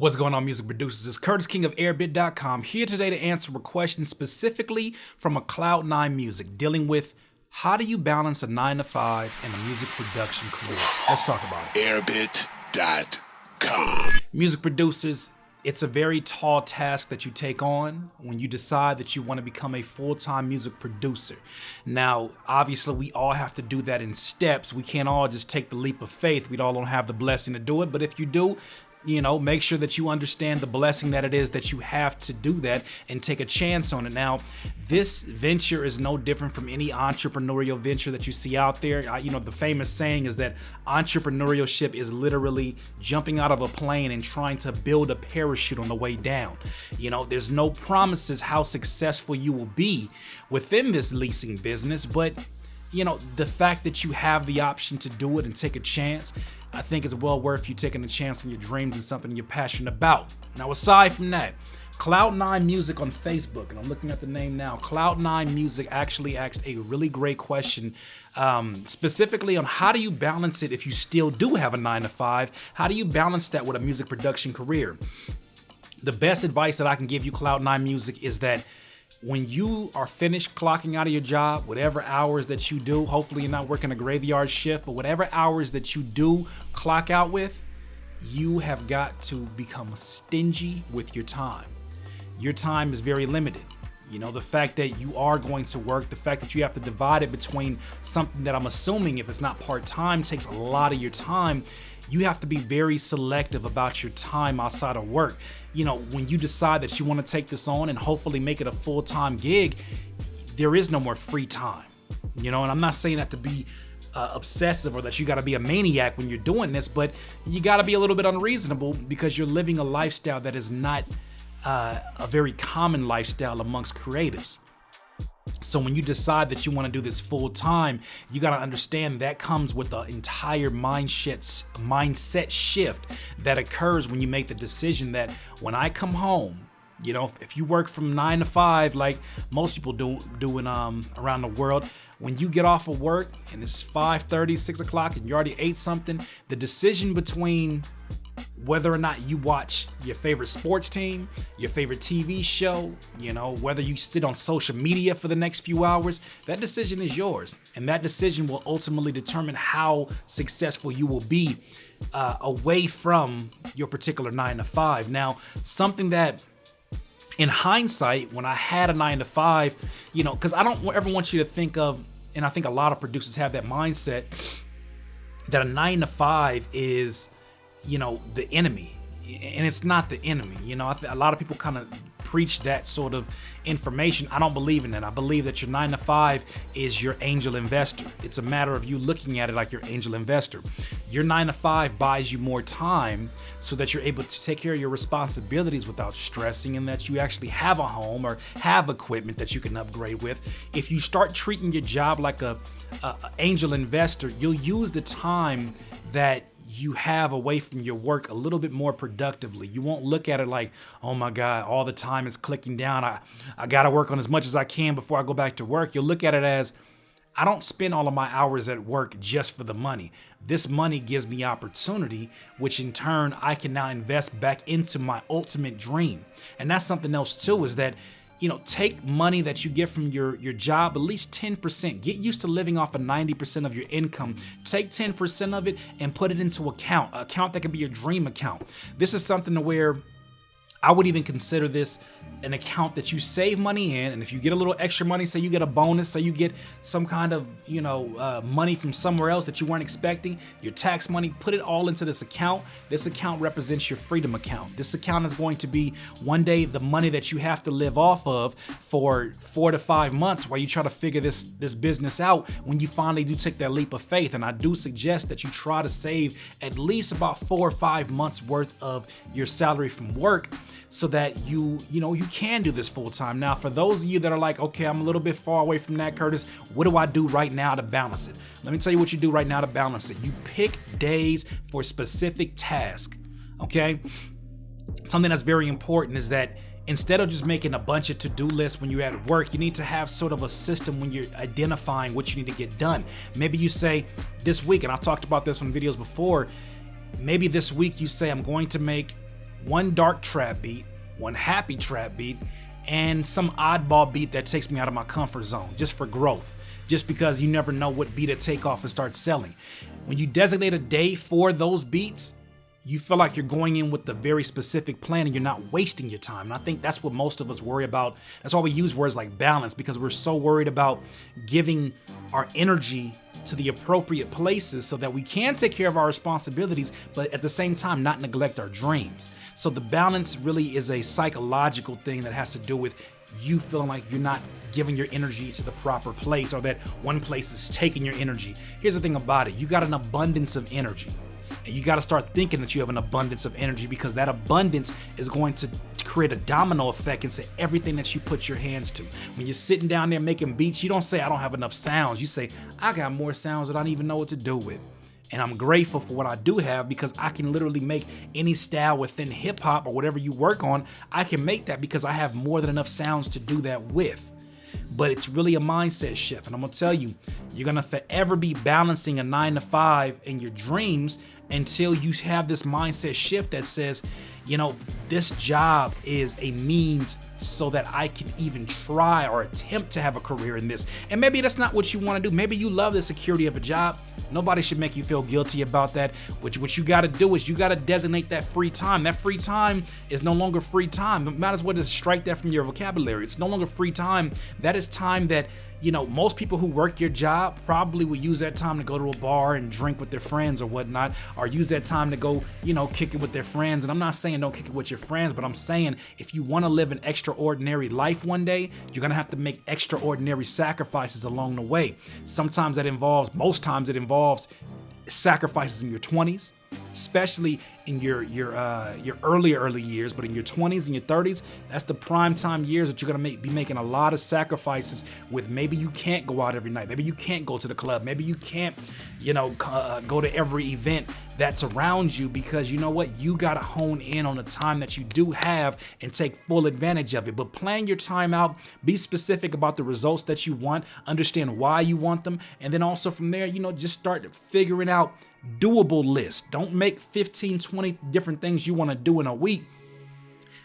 What's going on, music producers? It's Curtis King of Airbit.com here today to answer a question specifically from a Cloud9 Music dealing with how do you balance a 9-to-5 and a music production career? Let's talk about it. Airbit.com. Music producers, it's a very tall task that you take on when you decide that you want to become a full-time music producer. Now, obviously, we all have to do that in steps. We can't all just take the leap of faith. We all don't have the blessing to do it, but if you do, make sure that you understand the blessing that it is that you have to do that and take a chance on it. Now, this venture is no different from any entrepreneurial venture that you see out there. The famous saying is that entrepreneurship is literally jumping out of a plane and trying to build a parachute on the way down. There's no promises how successful you will be within this leasing business, but the fact that you have the option to do it and take a chance, I think it's well worth you taking a chance on your dreams and something you're passionate about. Now, aside from that, Cloud9 Music on Facebook, and I'm looking at the name now, Cloud9 Music actually asked a really great question, specifically on how do you balance it if you still do have a 9-to-5? How do you balance that with a music production career? The best advice that I can give you, Cloud9 Music, is that when you are finished clocking out of your job, whatever hours that you do, hopefully you're not working a graveyard shift, but whatever hours that you do clock out with, you have got to become stingy with your time. Your time is very limited. The fact that you are going to work, the fact that you have to divide it between something that I'm assuming, if it's not part-time, takes a lot of your time. You have to be very selective about your time outside of work. When you decide that you want to take this on and hopefully make it a full-time gig, there is no more free time. And I'm not saying that to be obsessive or that you got to be a maniac when you're doing this, but you got to be a little bit unreasonable because you're living a lifestyle that is not a very common lifestyle amongst creatives. So when you decide that you want to do this full time, you got to understand that comes with the entire mindset shift that occurs when you make the decision that when I come home, if you work from 9 to 5, like most people doing around the world, when you get off of work and it's 5:30, 6 o'clock and you already ate something, the decision between whether or not you watch your favorite sports team, your favorite TV show, whether you sit on social media for the next few hours, that decision is yours. And that decision will ultimately determine how successful you will be away from your particular 9-to-5. Now, something that in hindsight, when I had a 9-to-5, because I don't ever want you to think of, and I think a lot of producers have that mindset, that a 9-to-5 is the enemy, and it's not the enemy. A lot of people kind of preach that sort of information. I don't believe in that. I believe that your 9-to-5 is your angel investor. It's a matter of you looking at it like your angel investor. Your 9-to-5 buys you more time so that you're able to take care of your responsibilities without stressing, and that you actually have a home or have equipment that you can upgrade with. If you start treating your job like a angel investor, you'll use the time that you have away from your work a little bit more productively. You won't look at it like, oh my God, all the time is clicking down. I got to work on as much as I can before I go back to work. You'll look at it as, I don't spend all of my hours at work just for the money. This money gives me opportunity, which in turn I can now invest back into my ultimate dream. And that's something else too, is that take money that you get from your job, at least 10%. Get used to living off of 90% of your income. Take 10% of it and put it into an account that could be your dream account. This is something to where I would even consider this an account that you save money in, and if you get a little extra money, say you get a bonus, say you get some kind of money from somewhere else that you weren't expecting, your tax money, put it all into this account. This account represents your freedom account. This account is going to be one day the money that you have to live off of for 4 to 5 months while you try to figure this business out when you finally do take that leap of faith. And I do suggest that you try to save at least about 4 or 5 months worth of your salary from work, so that you can do this full time. Now, for those of you that are like, okay, I'm a little bit far away from that, Curtis, what do I do right now to balance it? Let me tell you what you do right now to balance it. You pick days for specific tasks, okay? Something that's very important is that instead of just making a bunch of to-do lists when you're at work, you need to have sort of a system when you're identifying what you need to get done. Maybe you say this week, and I've talked about this on videos before, maybe this week you say, I'm going to make one dark trap beat, one happy trap beat, and some oddball beat that takes me out of my comfort zone just for growth. Just because you never know what beat to take off and start selling. When you designate a day for those beats, you feel like you're going in with a very specific plan and you're not wasting your time. And I think that's what most of us worry about. That's why we use words like balance, because we're so worried about giving our energy to the appropriate places so that we can take care of our responsibilities, but at the same time not neglect our dreams. So the balance really is a psychological thing that has to do with you feeling like you're not giving your energy to the proper place, or that one place is taking your energy. Here's the thing about it. You got an abundance of energy. And you got to start thinking that you have an abundance of energy, because that abundance is going to create a domino effect into everything that you put your hands to. When you're sitting down there making beats, you don't say, I don't have enough sounds. You say, I got more sounds that I don't even know what to do with. And I'm grateful for what I do have, because I can literally make any style within hip hop or whatever you work on. I can make that because I have more than enough sounds to do that with. But it's really a mindset shift. And I'm gonna tell you, you're gonna forever be balancing a 9 to 5 in your dreams until you have this mindset shift that says, you know, this job is a means so that I can even try or attempt to have a career in this. And maybe that's not what you want to do. Maybe you love the security of a job. Nobody should make you feel guilty about that. What you got to do is you got to designate that free time. That free time is no longer free time. You might as well just strike that from your vocabulary. It's no longer free time. That is time that, you know, most people who work your job probably will use that time to go to a bar and drink with their friends or whatnot, or use that time to go, you know, kick it with their friends. And I'm not saying don't kick it with your friends, but I'm saying if you want to live an extraordinary life one day, you're going to have to make extraordinary sacrifices along the way. Sometimes that involves, most times it involves sacrifices in your 20s, especially in your early years, but in your 20s and your 30s, that's the prime time years that you're gonna be making a lot of sacrifices with. Maybe you can't go out every night. Maybe you can't go to the club. Maybe you can't, you know, go to every event that's around you, because you know what? You gotta hone in on the time that you do have and take full advantage of it. But plan your time out, be specific about the results that you want, understand why you want them, and then also from there, you know, just start figuring out doable lists. Don't make 15, 20 different things you want to do in a week.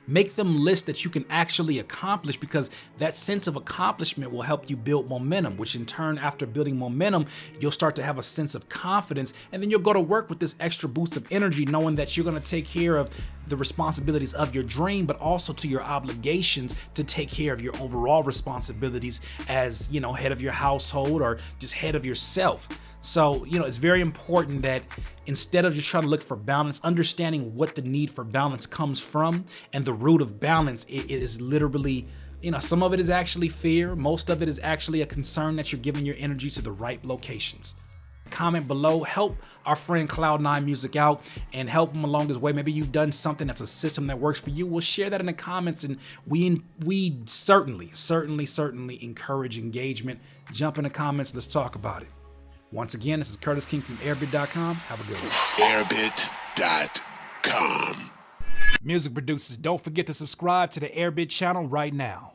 Make them lists that you can actually accomplish, because that sense of accomplishment will help you build momentum, which in turn, after building momentum, you'll start to have a sense of confidence, and then you'll go to work with this extra boost of energy, knowing that you're going to take care of the responsibilities of your dream, but also to your obligations to take care of your overall responsibilities as, you know, head of your household or just head of yourself. So, you know, it's very important that instead of just trying to look for balance, understanding what the need for balance comes from, and the root of balance, it is literally, you know, some of it is actually fear. Most of it is actually a concern that you're giving your energy to the right locations. Comment below, help our friend Cloud9 Music out and help him along his way. Maybe you've done something that's a system that works for you. We'll share that in the comments, and we certainly encourage engagement. Jump in the comments, let's talk about it. Once again, this is Curtis King from Airbit.com. Have a good one. Airbit.com. Music producers, don't forget to subscribe to the Airbit channel right now.